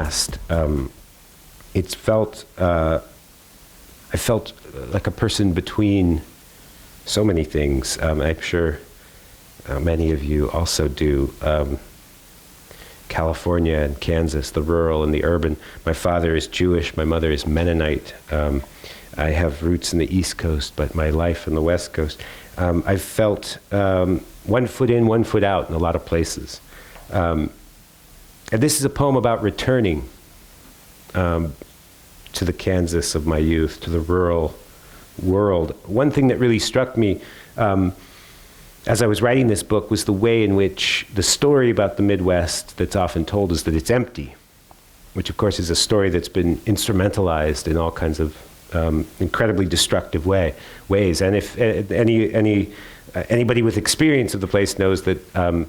past, I felt like a person between so many things. I'm sure many of you also do. California and Kansas, the rural and the urban. My father is Jewish, my mother is Mennonite. I have roots in the East Coast, but my life on the West Coast. I've felt 1 foot in, 1 foot out in a lot of places. And this is a poem about returning to the Kansas of my youth, to the rural world. One thing that really struck me as I was writing this book was the way in which the story about the Midwest that's often told is that it's empty, which of course is a story that's been instrumentalized in all kinds of incredibly destructive ways. And if anybody with experience of the place knows that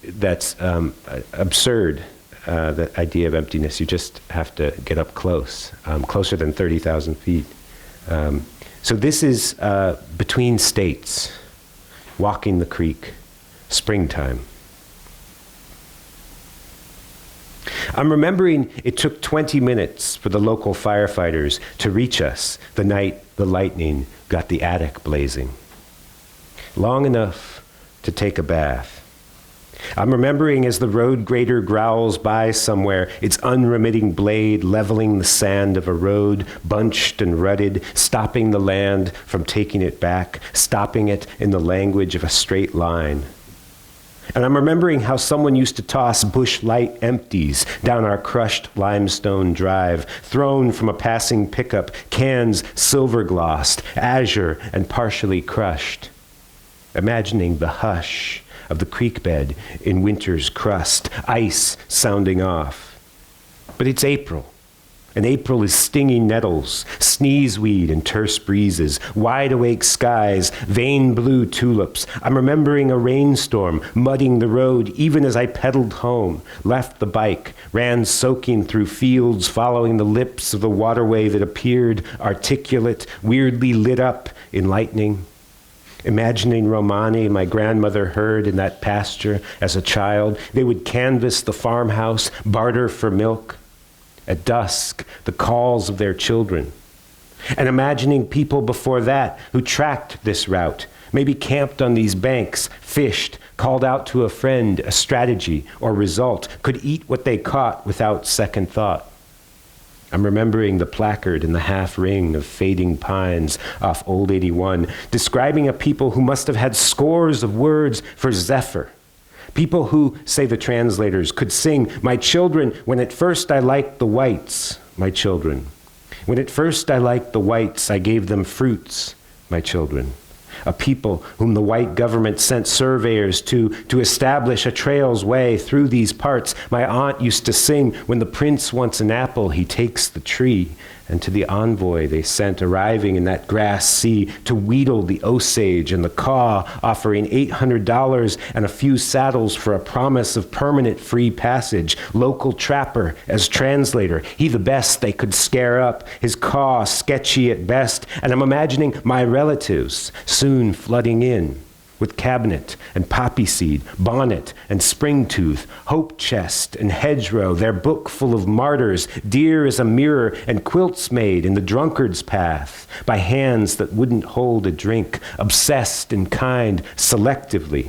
that's absurd, the idea of emptiness. You just have to get up close, closer than 30,000 feet. So this is between states, walking the creek, springtime. I'm remembering it took 20 minutes for the local firefighters to reach us the night the lightning got the attic blazing. Long enough to take a bath. I'm remembering as the road grader growls by somewhere, its unremitting blade leveling the sand of a road, bunched and rutted, stopping the land from taking it back, stopping it in the language of a straight line. And I'm remembering how someone used to toss bush light empties down our crushed limestone drive, thrown from a passing pickup, cans silver-glossed, azure and partially crushed. Imagining the hush of the creek bed in winter's crust, ice sounding off. But it's April, and April is stinging nettles, sneezeweed and terse breezes, wide-awake skies, vein blue tulips. I'm remembering a rainstorm mudding the road even as I pedaled home, left the bike, ran soaking through fields, following the lips of the waterway that appeared articulate, weirdly lit up in lightning. Imagining Romani, my grandmother heard in that pasture as a child. They would canvass the farmhouse, barter for milk. At dusk, the calls of their children. And imagining people before that who tracked this route, maybe camped on these banks, fished, called out to a friend a strategy or result, could eat what they caught without second thought. I'm remembering the placard in the half ring of fading pines off Old 81, describing a people who must have had scores of words for Zephyr. People who, say the translators, could sing, "My children, when at first I liked the whites, my children. When at first I liked the whites, I gave them fruits, my children." A people whom the white government sent surveyors to establish a trail's way through these parts. My aunt used to sing, "When the prince wants an apple, he takes the tree." And to the envoy they sent arriving in that grass sea to wheedle the Osage and the Kaw, offering $800 and a few saddles for a promise of permanent free passage. Local trapper as translator, he the best they could scare up, his Kaw sketchy at best. And I'm imagining my relatives soon flooding in with cabinet and poppy seed, bonnet and springtooth, hope chest and hedgerow, their book full of martyrs, dear as a mirror, and quilts made in the drunkard's path by hands that wouldn't hold a drink, obsessed and kind selectively.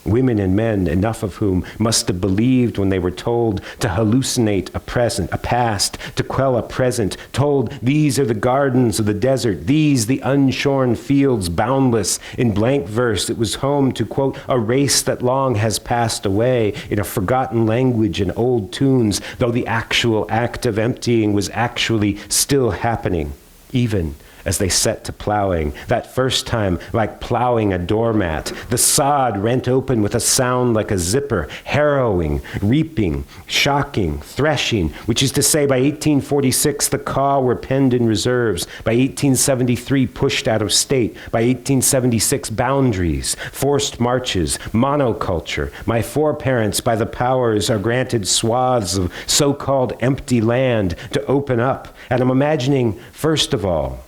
Women and men, enough of whom must have believed when they were told to hallucinate a present, a past, to quell a present, told these are the gardens of the desert, these the unshorn fields boundless. In blank verse, it was home to, quote, a race that long has passed away in a forgotten language and old tunes, though the actual act of emptying was actually still happening, even as they set to plowing, that first time like plowing a doormat, the sod rent open with a sound like a zipper, harrowing, reaping, shocking, threshing, which is to say by 1846 the Kaw were penned in reserves, by 1873 pushed out of state, by 1876 boundaries, forced marches, monoculture. My foreparents by the powers are granted swaths of so-called empty land to open up, and I'm imagining, first of all,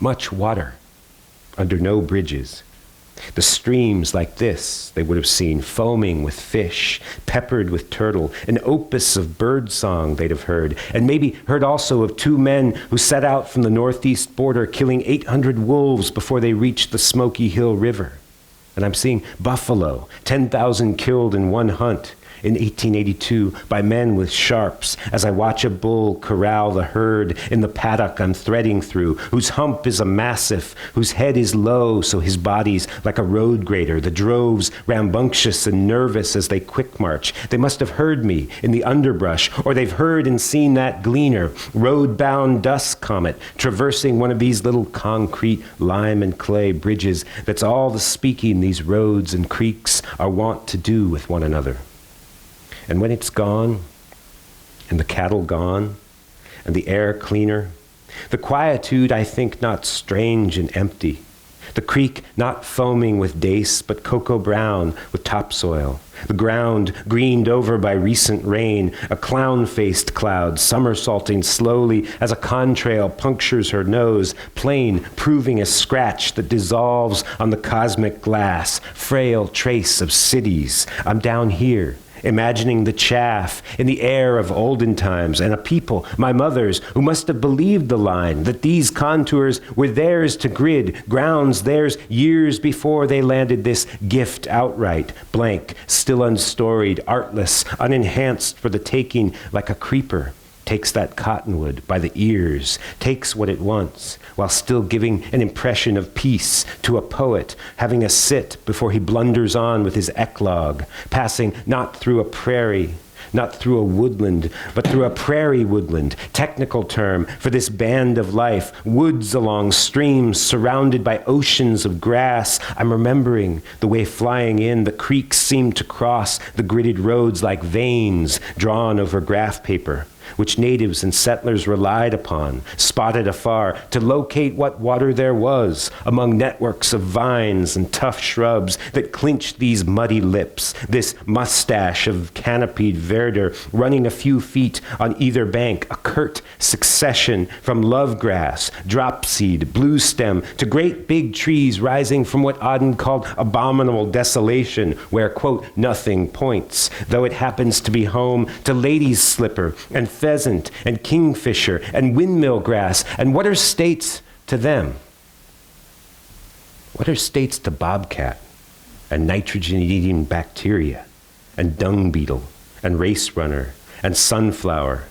much water under no bridges, The streams like this they would have seen, foaming with fish, peppered with turtle, an opus of bird song they'd have heard, and maybe heard also of 2 men who set out from the northeast border, killing 800 wolves before they reached the Smoky Hill River. And I'm seeing buffalo, 10,000 killed in one hunt in 1882 by men with sharps, as I watch a bull corral the herd in the paddock I'm threading through, whose hump is a mastiff, whose head is low so his body's like a road grader, the droves rambunctious and nervous as they quick march. They must have heard me in the underbrush, or they've heard and seen that gleaner, road-bound dust comet, traversing one of these little concrete lime and clay bridges. That's all the speaking these roads and creeks are wont to do with one another. And when it's gone, and the cattle gone, and the air cleaner, the quietude I think not strange and empty, the creek not foaming with dace, but cocoa brown with topsoil, the ground greened over by recent rain, a clown-faced cloud somersaulting slowly as a contrail punctures her nose, plain proving a scratch that dissolves on the cosmic glass, frail trace of cities. I'm down here, imagining the chaff in the air of olden times, and a people, my mother's, who must have believed the line, that these contours were theirs to grid, grounds theirs years before they landed this gift outright, blank, still unstoried, artless, unenhanced for the taking, like a creeper takes that cottonwood by the ears, takes what it wants, while still giving an impression of peace to a poet, having a sit before he blunders on with his eclogue, passing not through a prairie, not through a woodland, but through a prairie woodland, technical term for this band of life, woods along streams surrounded by oceans of grass. I'm remembering the way flying in, the creeks seemed to cross the gridded roads like veins drawn over graph paper, which natives and settlers relied upon, spotted afar, to locate what water there was among networks of vines and tough shrubs that clinched these muddy lips, this mustache of canopied verdure running a few feet on either bank, a curt succession from lovegrass, dropseed, blue stem, to great big trees rising from what Auden called abominable desolation, where, quote, nothing points, though it happens to be home to lady's slipper and pheasant and kingfisher and windmill grass. And what are states to them? What are states to bobcat and nitrogen-eating bacteria and dung beetle and race runner and sunflower,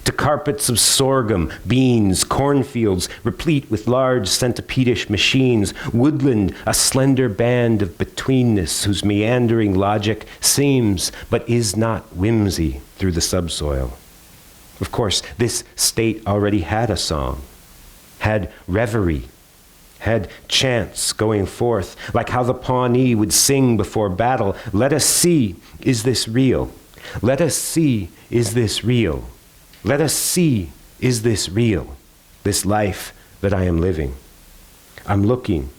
to carpets of sorghum, beans, cornfields replete with large centipedish machines, woodland, a slender band of betweenness whose meandering logic seems but is not whimsy through the subsoil. Of course, this state already had a song, had reverie, had chants going forth, like how the Pawnee would sing before battle. Let us see, is this real? Let us see, is this real? Let us see, is this real? This life that I am living. I'm looking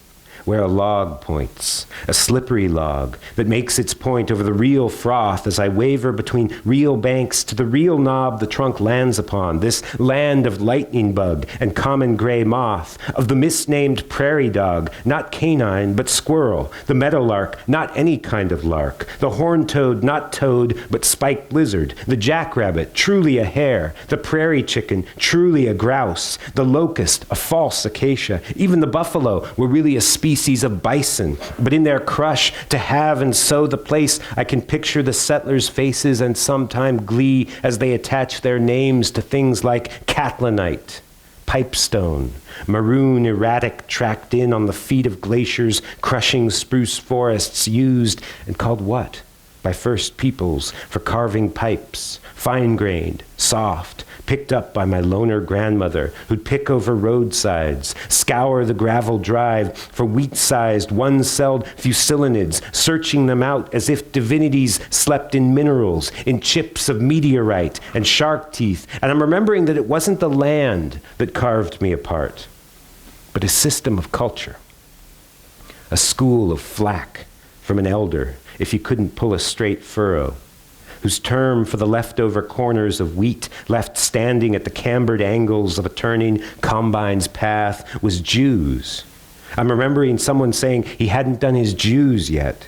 where a log points, a slippery log that makes its point over the real froth as I waver between real banks to the real knob the trunk lands upon, this land of lightning bug and common gray moth, of the misnamed prairie dog, not canine but squirrel, the meadowlark, not any kind of lark, the horned toad, not toad but spiked lizard, the jackrabbit, truly a hare, the prairie chicken, truly a grouse, the locust, a false acacia, even the buffalo were really a species of bison, but in their crush to have and sow the place, I can picture the settlers' faces and sometime glee as they attach their names to things like catlinite, pipestone, maroon erratic tracked in on the feet of glaciers, crushing spruce forests, used and called what? By First Peoples for carving pipes, fine-grained, soft, picked up by my loner grandmother, who'd pick over roadsides, scour the gravel drive for wheat-sized, one-celled fusilinids, searching them out as if divinities slept in minerals, in chips of meteorite and shark teeth. And I'm remembering that it wasn't the land that carved me apart, but a system of culture, a school of flack from an elder if you couldn't pull a straight furrow, whose term for the leftover corners of wheat left standing at the cambered angles of a turning combine's path was Jews. I'm remembering someone saying he hadn't done his Jews yet.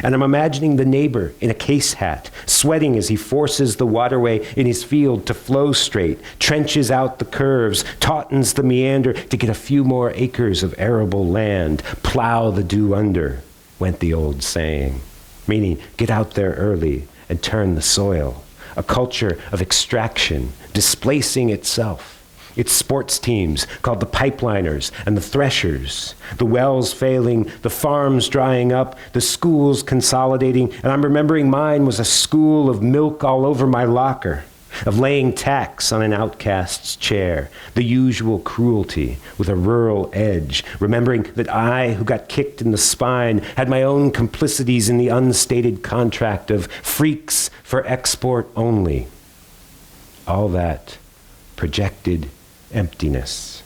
And I'm imagining the neighbor in a case hat, sweating as he forces the waterway in his field to flow straight, trenches out the curves, tautens the meander to get a few more acres of arable land, plow the dew under, went the old saying. Meaning, get out there early and turn the soil. A culture of extraction, displacing itself. Its sports teams, called the pipeliners and the threshers, the wells failing, the farms drying up, the schools consolidating, and I'm remembering mine was a school of milk all over my locker, of laying tacks on an outcast's chair, the usual cruelty with a rural edge, remembering that I, who got kicked in the spine, had my own complicities in the unstated contract of freaks for export only. All that projected emptiness.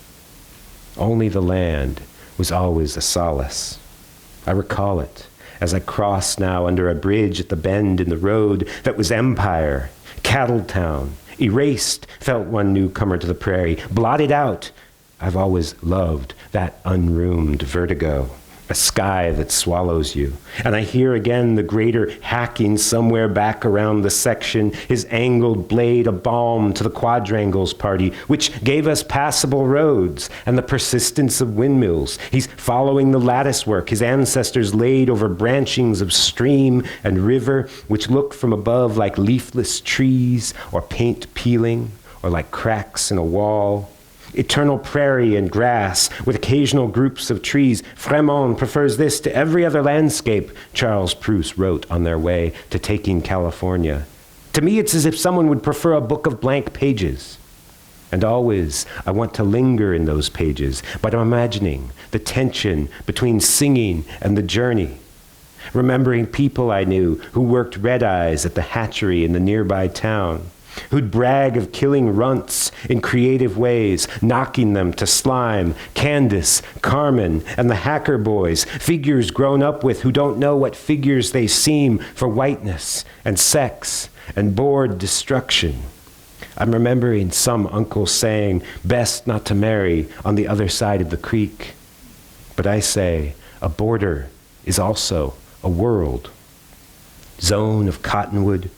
Only the land was always a solace. I recall it as I cross now under a bridge at the bend in the road that was empire, cattle town, erased, felt one newcomer to the prairie, blotted out. I've always loved that unroomed vertigo, a sky that swallows you. And I hear again the grader hacking somewhere back around the section, his angled blade a balm to the quadrangles party, which gave us passable roads and the persistence of windmills. He's following the lattice work his ancestors laid over branchings of stream and river, which look from above like leafless trees or paint peeling or like cracks in a wall. Eternal prairie and grass with occasional groups of trees. Fremont prefers this to every other landscape, Charles Proust wrote on their way to taking California. To me, it's as if someone would prefer a book of blank pages. And always, I want to linger in those pages, but I'm imagining the tension between singing and the journey. Remembering people I knew who worked red eyes at the hatchery in the nearby town, who'd brag of killing runts in creative ways, knocking them to slime. Candace, Carmen, and the hacker boys, figures grown up with who don't know what figures they seem for whiteness and sex and bored destruction. I'm remembering some uncle saying, best not to marry on the other side of the creek. But I say, a border is also a world. Zone of cottonwood,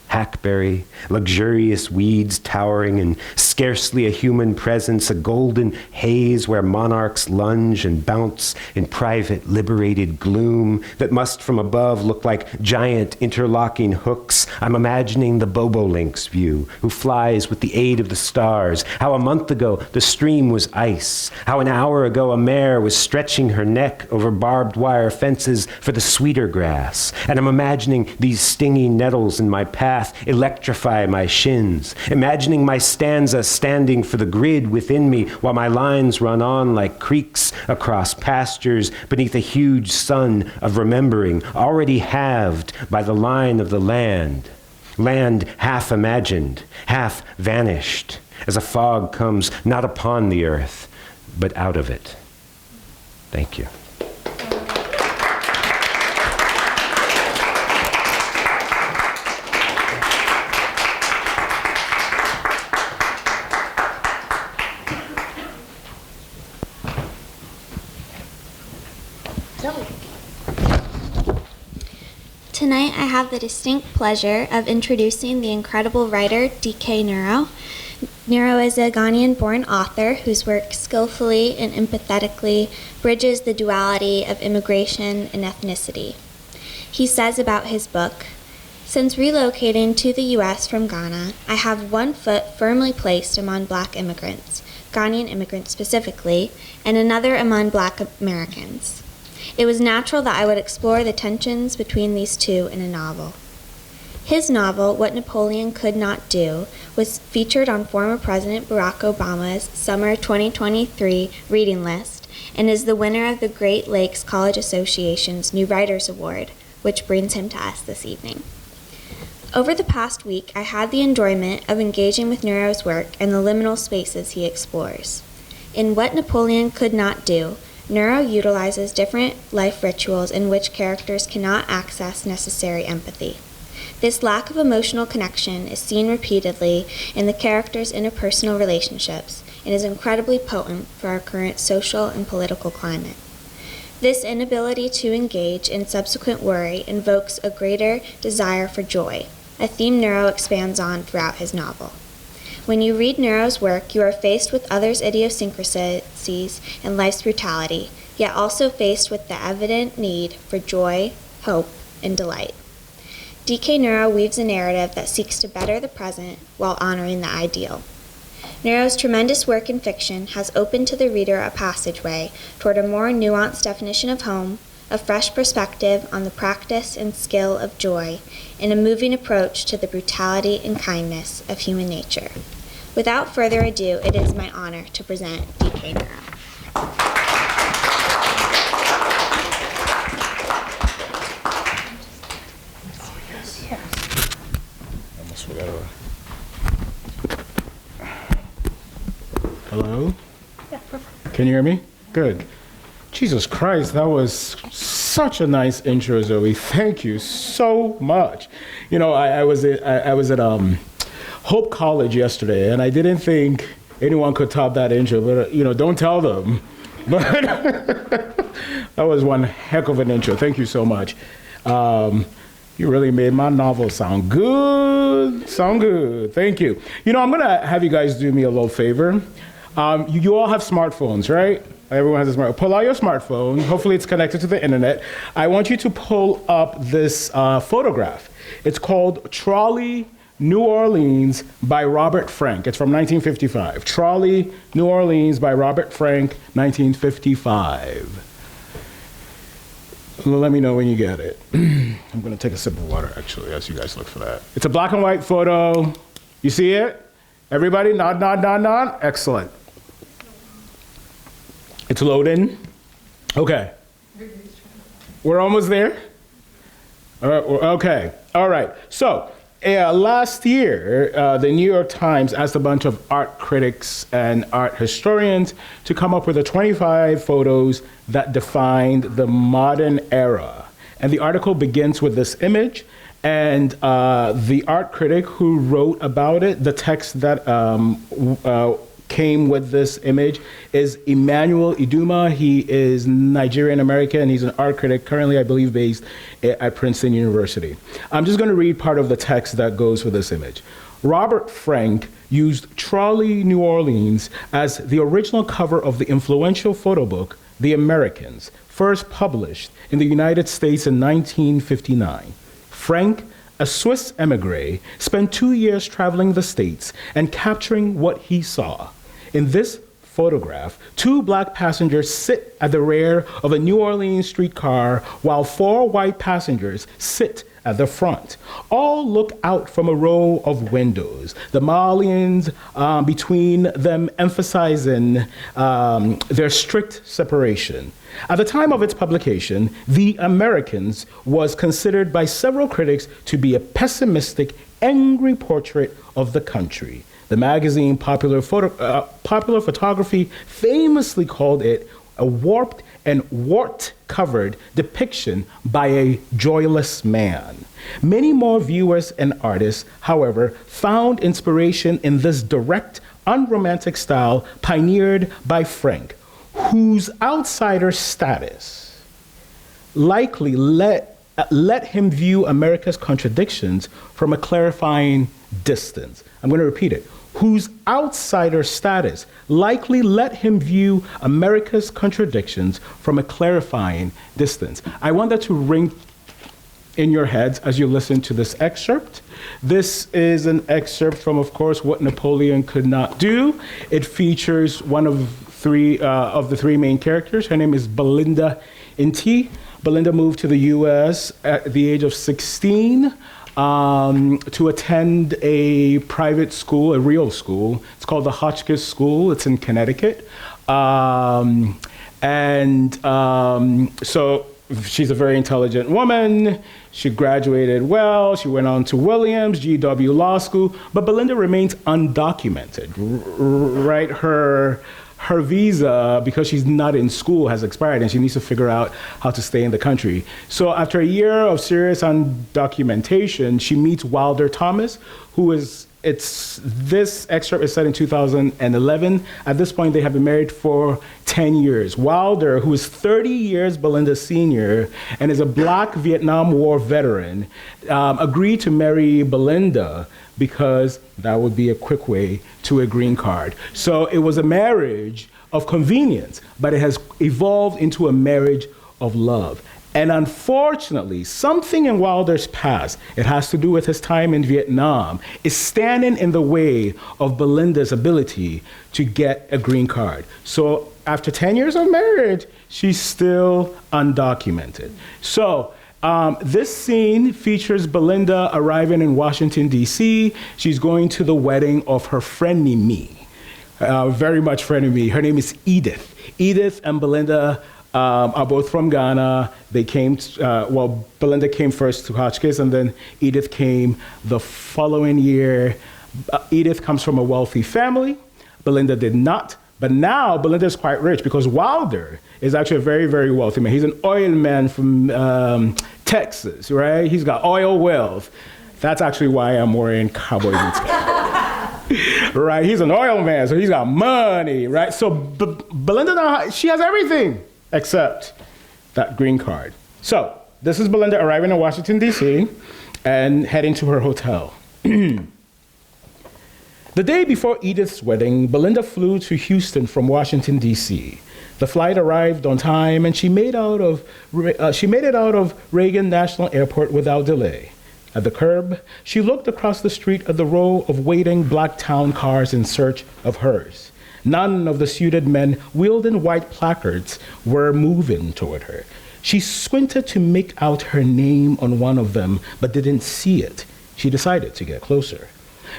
hackberry, luxurious weeds towering, and scarcely a human presence, a golden haze where monarchs lunge and bounce in private, liberated gloom that must from above look like giant interlocking hooks. I'm imagining the bobolinks view, who flies with the aid of the stars, how a month ago the stream was ice, how an hour ago a mare was stretching her neck over barbed wire fences for the sweeter grass, and I'm imagining these stinging nettles in my path electrify my shins, imagining my stanza standing for the grid within me while my lines run on like creeks across pastures beneath a huge sun of remembering, already halved by the line of the land. Land half imagined, half vanished, as a fog comes not upon the earth, but out of it. Thank you. Tonight I have the distinct pleasure of introducing the incredible writer Derek Nnuro. Nnuro is a Ghanaian-born author whose work skillfully and empathetically bridges the duality of immigration and ethnicity. He says about his book, "Since relocating to the U.S. from Ghana, I have one foot firmly placed among Black immigrants, Ghanaian immigrants specifically, and another among Black Americans. It was natural that I would explore the tensions between these two in a novel." His novel, What Napoleon Could Not Do, was featured on former President Barack Obama's Summer 2023 reading list and is the winner of the Great Lakes College Association's New Writers Award, which brings him to us this evening. Over the past week, I had the enjoyment of engaging with Nnuro's work and the liminal spaces he explores. In What Napoleon Could Not Do, Nnuro utilizes different life rituals in which characters cannot access necessary empathy. This lack of emotional connection is seen repeatedly in the characters' interpersonal relationships and is incredibly potent for our current social and political climate. This inability to engage in subsequent worry invokes a greater desire for joy, a theme Nnuro expands on throughout his novel. When you read Nnuro's work, you are faced with others' idiosyncrasies and life's brutality, yet also faced with the evident need for joy, hope, and delight. D.K. Nnuro weaves a narrative that seeks to better the present while honoring the ideal. Nnuro's tremendous work in fiction has opened to the reader a passageway toward a more nuanced definition of home, a fresh perspective on the practice and skill of joy, and a moving approach to the brutality and kindness of human nature. Without further ado, it is my honor to present D.K. Nnuro. Hello? Yeah, perfect. Can you hear me? Good. Jesus Christ, that was such a nice intro, Zoe. Thank you so much. You know, I was at Hope College yesterday, and I didn't think anyone could top that intro, but, you know, don't tell them. But that was one heck of an intro. Thank you so much. You really made my novel sound good. Sound good. Thank you. You know, I'm going to have you guys do me a little favor. You all have smartphones, right? Everyone has a smartphone. Pull out your smartphone. Hopefully it's connected to the internet. I want you to pull up this photograph. It's called Trolley, New Orleans by Robert Frank. It's from 1955. Trolley, New Orleans by Robert Frank, 1955. Let me know when you get it. I'm going to take a sip of water, actually, as you guys look for that. It's a black and white photo. You see it? Everybody, nod, nod, nod, nod. Excellent. It's loading. Okay. We're almost there? All right, okay. All right. So, last year, the New York Times asked a bunch of art critics and art historians to come up with the 25 photos that defined the modern era. And the article begins with this image. And the art critic who wrote about it, the text that came with this image is Emmanuel Iduma. He is Nigerian American. He's an art critic, currently, I believe, based at Princeton University. I'm just going to read part of the text that goes with this image. Robert Frank used Trolley, New Orleans as the original cover of the influential photo book, The Americans, first published in the United States in 1959. Frank, a Swiss emigre, spent 2 years traveling the States and capturing what he saw. In this photograph, 2 black passengers sit at the rear of a New Orleans streetcar while 4 white passengers sit at the front. All look out from a row of windows, the mullions between them emphasizing their strict separation. At the time of its publication, The Americans was considered by several critics to be a pessimistic, angry portrait of the country. The magazine Popular Photography famously called it a warped and wart-covered depiction by a joyless man. Many more viewers and artists, however, found inspiration in this direct, unromantic style pioneered by Frank, whose outsider status likely let him view America's contradictions from a clarifying distance. I'm going to repeat it. Whose outsider status likely let him view America's contradictions from a clarifying distance. I want that to ring in your heads as you listen to this excerpt. This is an excerpt from, of course, What Napoleon Could Not Do. It features one of the three main characters. Her name is Belinda Inti. Belinda moved to the U.S. at the age of 16 to attend a private school, a real school. It's called the Hotchkiss School. It's in Connecticut. So she's a very intelligent woman. She graduated well. She went on to Williams, GW Law School. But Belinda remains undocumented, right? Her visa, because she's not in school, has expired, and she needs to figure out how to stay in the country. So after a year of serious undocumentation, she meets Wilder Thomas, who is this excerpt is set in 2011. At this point, they have been married for 10 years. Wilder, who is 30 years Belinda's senior and is a Black Vietnam War veteran, agreed to marry Belinda because that would be a quick way to a green card. So it was a marriage of convenience, but it has evolved into a marriage of love. And unfortunately, something in Wilder's past, it has to do with his time in Vietnam, is standing in the way of Belinda's ability to get a green card. So after 10 years of marriage, she's still undocumented. So this scene features Belinda arriving in Washington, D.C. She's going to the wedding of her frenemy, very much frenemy. Her name is Edith. Edith and Belinda are both from Ghana. They came, Belinda came first to Hotchkiss, and then Edith came the following year. Edith comes from a wealthy family. Belinda did not. But now Belinda is quite rich because Wilder is actually a very, very wealthy man. He's an oil man from Texas, right? He's got oil wealth. That's actually why I'm wearing cowboy boots. Right? He's an oil man, so he's got money, right? So Belinda now, she has everything except that green card. So this is Belinda arriving in Washington, D.C. and heading to her hotel. The day before Edith's wedding, Belinda flew to Houston from Washington, D.C. The flight arrived on time, and she made it out of Reagan National Airport without delay. At the curb, she looked across the street at the row of waiting Black town cars in search of hers. None of the suited men wielding white placards were moving toward her. She squinted to make out her name on one of them, but didn't see it. She decided to get closer.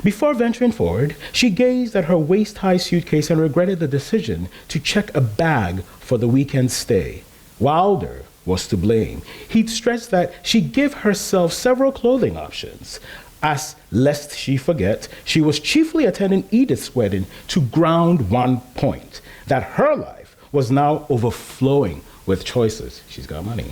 Before venturing forward, she gazed at her waist-high suitcase and regretted the decision to check a bag for the weekend stay. Wilder was to blame. He'd stressed that she give herself several clothing options. As lest she forget, she was chiefly attending Edith's wedding to ground one point, that her life was now overflowing with choices. She's got money.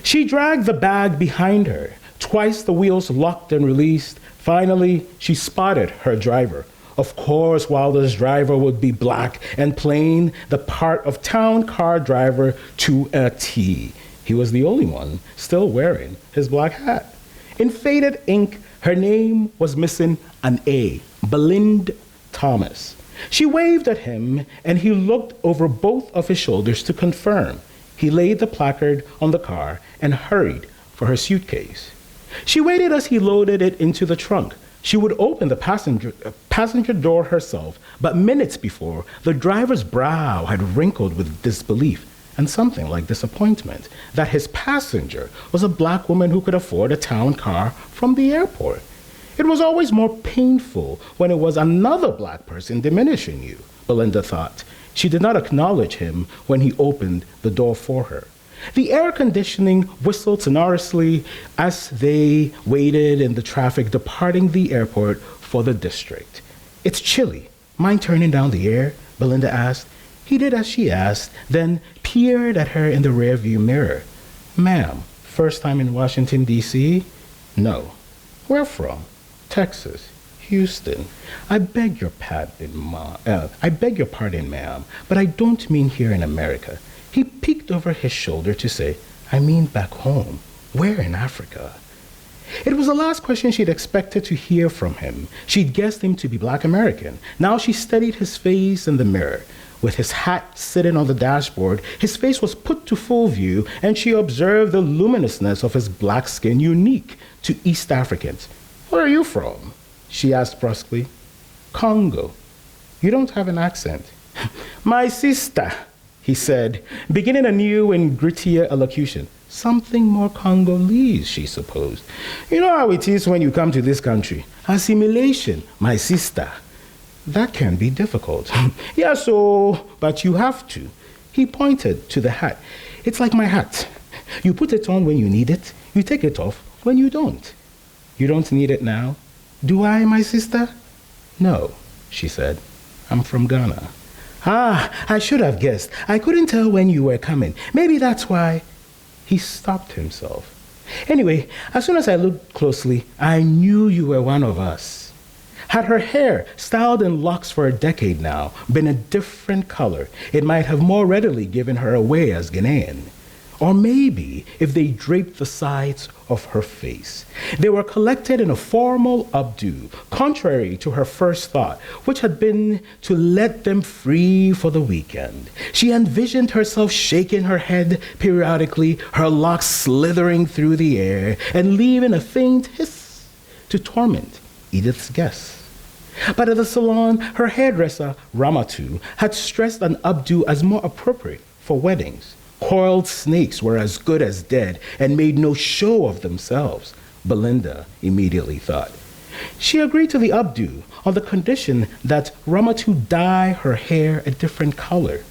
She dragged the bag behind her. Twice the wheels locked and released. Finally, she spotted her driver. Of course, Wilder's driver would be Black and playing the part of town car driver to a T. He was the only one still wearing his black hat. In faded ink, her name was missing an A, Belinda Thomas. She waved at him, and he looked over both of his shoulders to confirm. He laid the placard on the car and hurried for her suitcase. She waited as he loaded it into the trunk. She would open the passenger door herself, but minutes before, the driver's brow had wrinkled with disbelief and something like disappointment that his passenger was a Black woman who could afford a town car from the airport. It was always more painful when it was another Black person diminishing you, Belinda thought. She did not acknowledge him when he opened the door for her. The air conditioning whistled sonorously as they waited in the traffic departing the airport for the district. "It's chilly. Mind turning down the air?" Belinda asked. He did as she asked, then peered at her in the rearview mirror. "Ma'am, first time in Washington, D.C.? "No." "Where from?" "Texas. Houston. I beg your pardon, ma'am, but I don't mean here in America." He peeked over his shoulder to say, "I mean back home. Where in Africa?" It was the last question she'd expected to hear from him. She'd guessed him to be Black American. Now she studied his face in the mirror. With his hat sitting on the dashboard, his face was put to full view, and she observed the luminousness of his Black skin unique to East Africans. "Where are you from?" she asked brusquely. "Congo." "You don't have an accent." "My sister," he said, beginning anew in grittier elocution. Something more Congolese, she supposed. "You know how it is when you come to this country. Assimilation, my sister." "That can be difficult." "Yeah, but you have to." He pointed to the hat. "It's like my hat. You put it on when you need it. You take it off when you don't." "You don't need it now?" "Do I, my sister?" "No," she said. "I'm from Ghana." "Ah, I should have guessed. I couldn't tell when you were coming. Maybe that's why." He stopped himself. "Anyway, as soon as I looked closely, I knew you were one of us." Had her hair, styled in locks for a decade now, been a different color, it might have more readily given her away as Ghanaian. Or maybe if they draped the sides of her face. They were collected in a formal updo, contrary to her first thought, which had been to let them free for the weekend. She envisioned herself shaking her head periodically, her locks slithering through the air, and leaving a faint hiss to torment Edith's guests. But at the salon, her hairdresser, Ramatu, had stressed an updo as more appropriate for weddings. Coiled snakes were as good as dead and made no show of themselves, Belinda immediately thought. She agreed to the updo on the condition that Ramatu dye her hair a different color.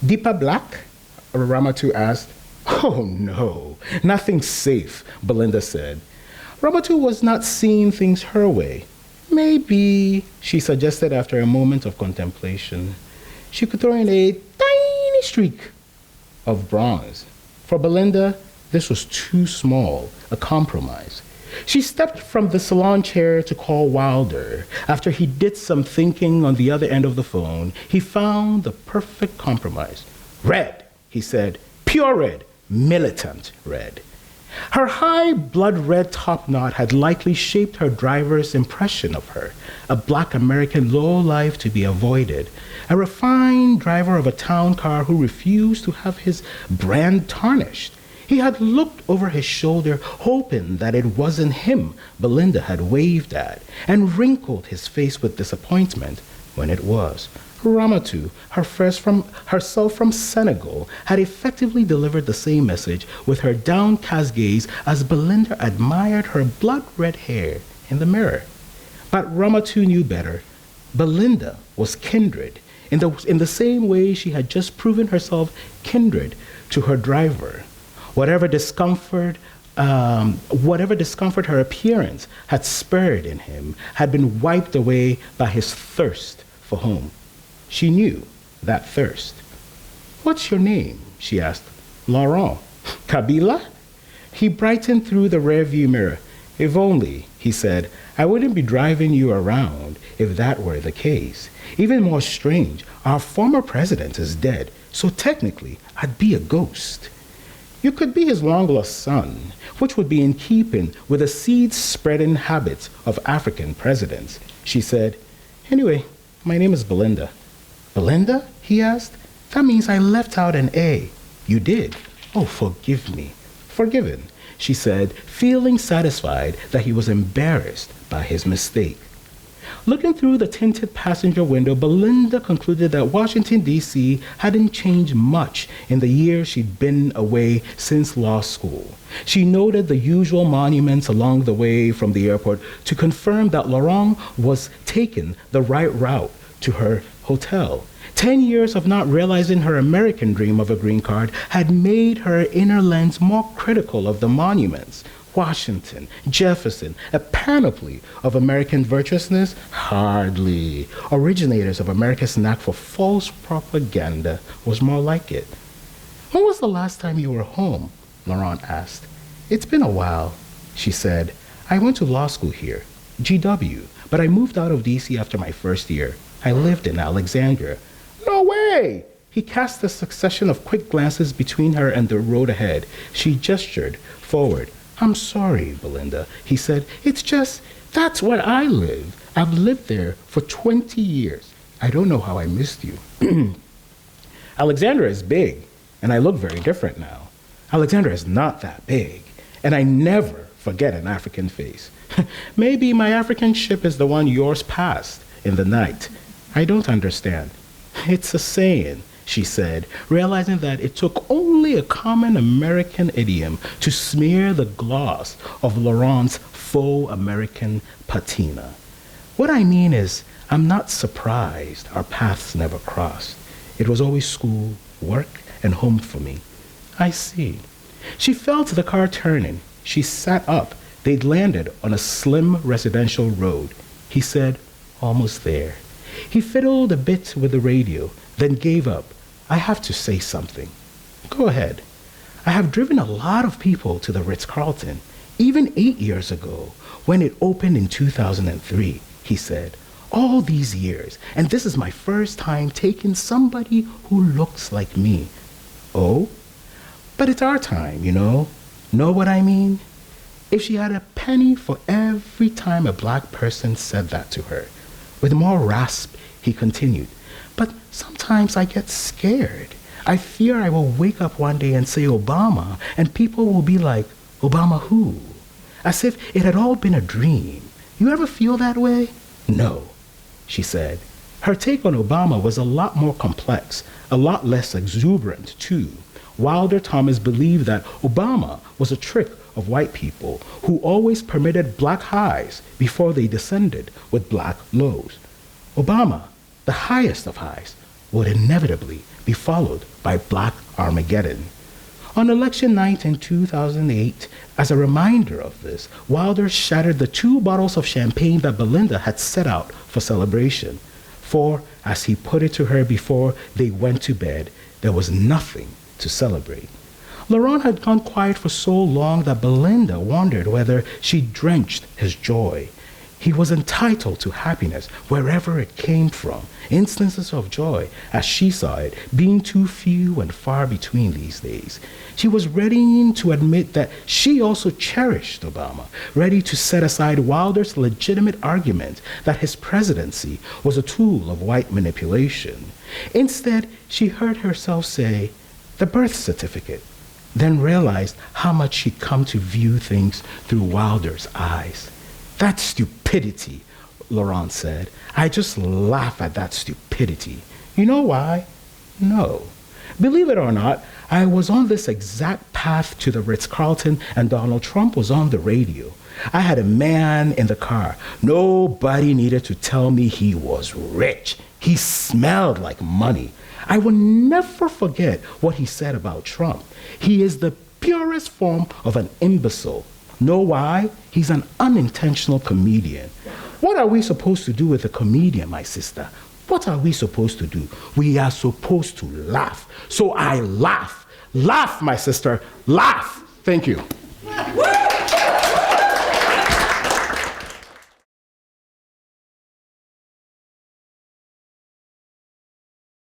Deepa black? Ramatu asked. Oh no, nothing safe, Belinda said. Ramatu was not seeing things her way. Maybe, she suggested after a moment of contemplation, she could throw in a tiny streak of bronze. For Belinda, this was too small a compromise. She stepped from the salon chair to call Wilder. After he did some thinking on the other end of the phone, he found the perfect compromise. Red, he said, pure red, militant red. Her high blood red top knot had likely shaped her driver's impression of her, a black American lowlife to be avoided, a refined driver of a town car who refused to have his brand tarnished. He had looked over his shoulder, hoping that it wasn't him Belinda had waved at, and wrinkled his face with disappointment when it was. Ramatu, herself from Senegal, had effectively delivered the same message with her downcast gaze as Belinda admired her blood-red hair in the mirror. But Ramatu knew better. Belinda was kindred in the same way she had just proven herself kindred to her driver. Whatever discomfort her appearance had spurred in him had been wiped away by his thirst for home. She knew that thirst. What's your name? She asked. Laurent. Kabila? He brightened through the rearview mirror. If only, he said, I wouldn't be driving you around if that were the case. Even more strange, our former president is dead, so technically I'd be a ghost. You could be his long-lost son, which would be in keeping with the seed-spreading habits of African presidents. She said, anyway, my name is Belinda. Belinda? He asked. That means I left out an A. You did? Oh, forgive me. Forgiven, she said, feeling satisfied that he was embarrassed by his mistake. Looking through the tinted passenger window, Belinda concluded that Washington, D.C. hadn't changed much in the years she'd been away since law school. She noted the usual monuments along the way from the airport to confirm that Laurent was taking the right route to her hotel. 10 years of not realizing her American dream of a green card had made her inner lens more critical of the monuments. Washington, Jefferson, a panoply of American virtuousness? Hardly. Originators of America's knack for false propaganda was more like it. When was the last time you were home? Laurent asked. It's been a while, she said. I went to law school here, GW, but I moved out of D.C. after my first year. I lived in Alexandria. No way! He cast a succession of quick glances between her and the road ahead. She gestured forward. I'm sorry, Belinda, he said. It's just, that's where I live. I've lived there for 20 years. I don't know how I missed you. Alexandria is big, and I look very different now. Alexandria is not that big, and I never forget an African face. Maybe my African ship is the one yours passed in the night. I don't understand. It's a saying, she said, realizing that it took only a common American idiom to smear the gloss of Laurent's faux American patina. What I mean is, I'm not surprised our paths never crossed. It was always school, work, and home for me. I see. She felt the car turning. She sat up. They'd landed on a slim residential road. He said, almost there. He fiddled a bit with the radio, then gave up. I have to say something. Go ahead. I have driven a lot of people to the Ritz-Carlton, even 8 years ago, when it opened in 2003. he said. All these years, and this is my first time taking somebody who looks like me. Oh? But it's our time, you know? Know what I mean? If she had a penny for every time a black person said that to her. With more rasp, he continued, but sometimes I get scared. I fear I will wake up one day and say Obama, and people will be like, Obama who? As if it had all been a dream. You ever feel that way? No, she said. Her take on Obama was a lot more complex, a lot less exuberant, too. Wilder Thomas believed that Obama was a trick of white people who always permitted black highs before they descended with black lows. Obama, the highest of highs, would inevitably be followed by black Armageddon. On election night in 2008, as a reminder of this, Wilder shattered the 2 bottles of champagne that Belinda had set out for celebration. For, as he put it to her before they went to bed, there was nothing to celebrate. Laurent had gone quiet for so long that Belinda wondered whether she drenched his joy. He was entitled to happiness wherever it came from, instances of joy, as she saw it, being too few and far between these days. She was ready to admit that she also cherished Obama, ready to set aside Wilder's legitimate argument that his presidency was a tool of white manipulation. Instead, she heard herself say, the birth certificate, then realized how much she'd come to view things through Wilder's eyes. That stupidity, Laurent said. I just laugh at that stupidity. You know why? No. Believe it or not, I was on this exact path to the Ritz-Carlton and Donald Trump was on the radio. I had a man in the car. Nobody needed to tell me he was rich. He smelled like money. I will never forget what he said about Trump. He is the purest form of an imbecile. Know why? He's an unintentional comedian. What are we supposed to do with a comedian, my sister? What are we supposed to do? We are supposed to laugh. So I laugh. Laugh, my sister. Laugh. Thank you.